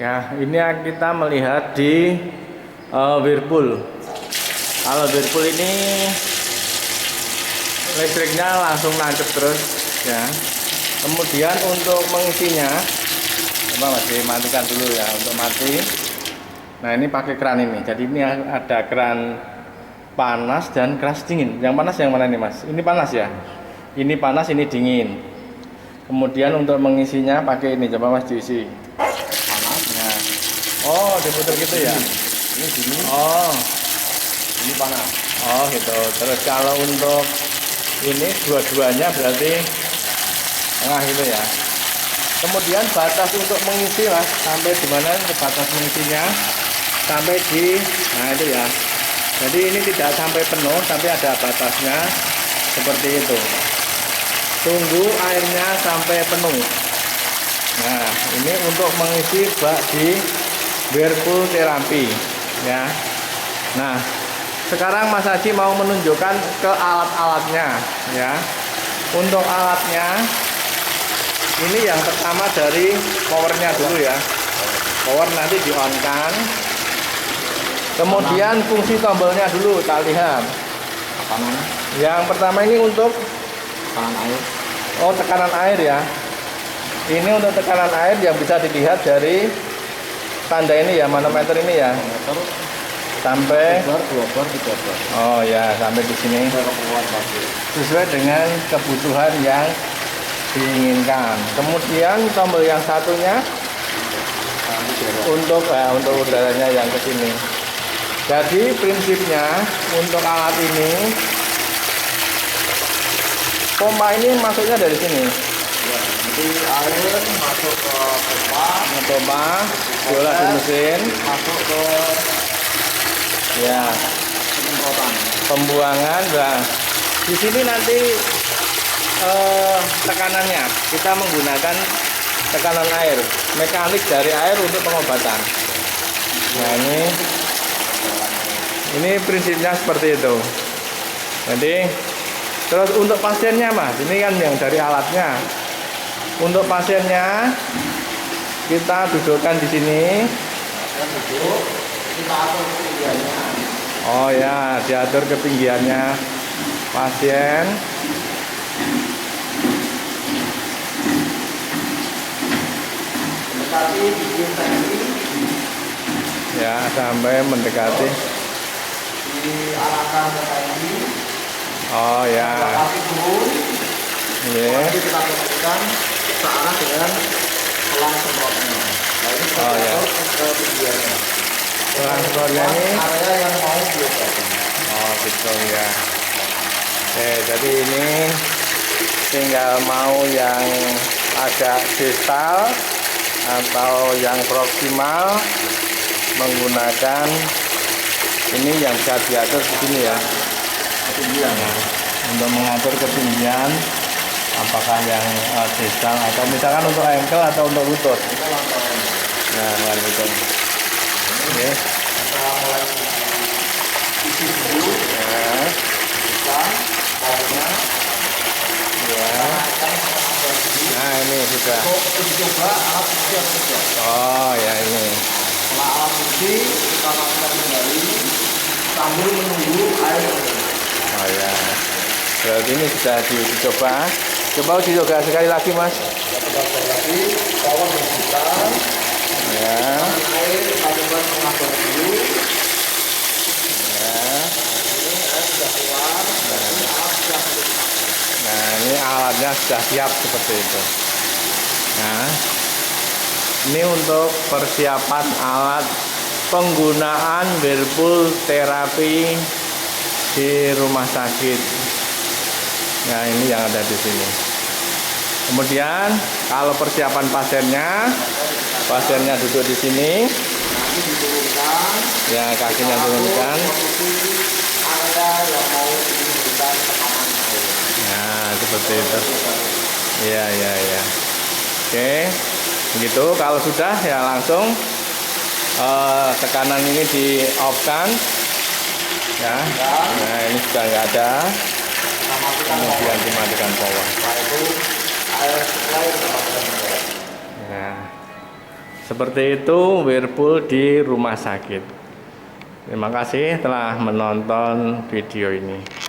Ya, ini kita melihat di Whirlpool. Kalau Whirlpool ini listriknya langsung nancep terus ya. Kemudian untuk mengisinya, coba masih matikan dulu ya untuk mati. Nah ini pakai keran ini. Jadi ini ada keran panas dan keras dingin. Yang panas yang mana nih mas? Ini panas ya. Ini panas, ini dingin. Kemudian untuk mengisinya pakai ini. Coba mas diisi. Panas. Nah. Oh diputar gitu ya. Ini dingin. Oh. Ini panas. Oh gitu. Terus kalau untuk ini dua-duanya berarti tengah gitu ya. Kemudian batas untuk mengisi mas, sampai di mana batas mengisinya? Sampai di, nah itu ya. Jadi ini tidak sampai penuh, tapi ada batasnya seperti itu. Tunggu airnya sampai penuh. Nah ini untuk mengisi bak di Whirlpool terapi ya. Nah sekarang Mas Haji mau menunjukkan ke alat-alatnya ya. Untuk alatnya ini yang pertama dari powernya dulu ya. Power nanti di on kan. Kemudian fungsi tombolnya dulu kita lihat. Apa namanya? Yang pertama ini untuk Tekanan air. oh tekanan air ya. Ini untuk tekanan air yang bisa dilihat dari tanda ini ya, manometer ini ya. Meter. Sampai 1 bar, 2 bar, 3 bar. oh ya, sampai di sini. Sesuai dengan kebutuhan yang diinginkan. Kemudian tombol yang satunya untuk udaranya yang ke sini. Jadi prinsipnya untuk alat ini pompa ini masuknya dari sini. Ya, nanti air masuk ke Pompa diolah di mesin. masuk ke Ya, penyemprotan. pembuangan. Nah, di sini nanti tekanannya kita menggunakan tekanan air, mekanik dari air untuk pengobatan. Nah ini prinsipnya seperti itu. Jadi terus untuk pasiennya mas, ini kan yang dari alatnya. Untuk pasiennya kita dudukkan di sini. Kita duduk, kita atur ketinggiannya. Oh ya, diatur ketinggiannya pasien. Mendekati bikin tadi Ya, sampai mendekati. diarahkan ke tadi. Oh ya. Kaki turun. Iya. Nanti kita fokuskan searah dengan pelan semprotnya. Nah ini kita Oh, ya. atur ke ketinggiannya. Transportnya ini. Area yang mau diobati. Oh gitu ya. Oke, jadi ini tinggal mau yang agak distal atau yang proksimal menggunakan ini yang bisa diatur di sini ya. Ketinggian. Untuk mengatur ketinggian apakah yang distal atau misalkan untuk ankle atau untuk lutut. Kita lakukan. Nah, gitu. Oke. Kita mulai isi dulu. Ya. Kita powernya. Ya. Akan sampai sini. Nah, ini sudah. Uji coba alat fungsi yang kerja. Oh, ya ini. Setelah alat fungsi kita matikan kembali sambil menunggu air. Oh ya. Berarti ini sudah diuji coba. Coba uji coba sekali lagi, Mas. Kita coba lagi power dibuka. Ya. Air kita coba mengatur dulu. Ya. Ini air sudah keluar. Ini alat sudah dipakai. Nah, ini alatnya sudah siap seperti itu. Nah, ini untuk persiapan alat penggunaan Whirlpool terapi di rumah sakit. Nah, ini yang ada di sini. Kemudian kalau persiapan pasiennya duduk di sini, Nanti diturunkan. ya kakinya turunkan. Posisi area yang mau diberikan tekanan air. Nah, seperti itu. Iya, iya, iya. Oke, begitu. Kalau sudah ya langsung tekanan ini di off kan. Ya. Nah, ini sudah nggak ada. Kita matikan Kemudian power. dimatikan power. Setelah itu air supply kita matikan power. Nah, Seperti itu Whirlpool di rumah sakit. Terima kasih telah menonton video ini.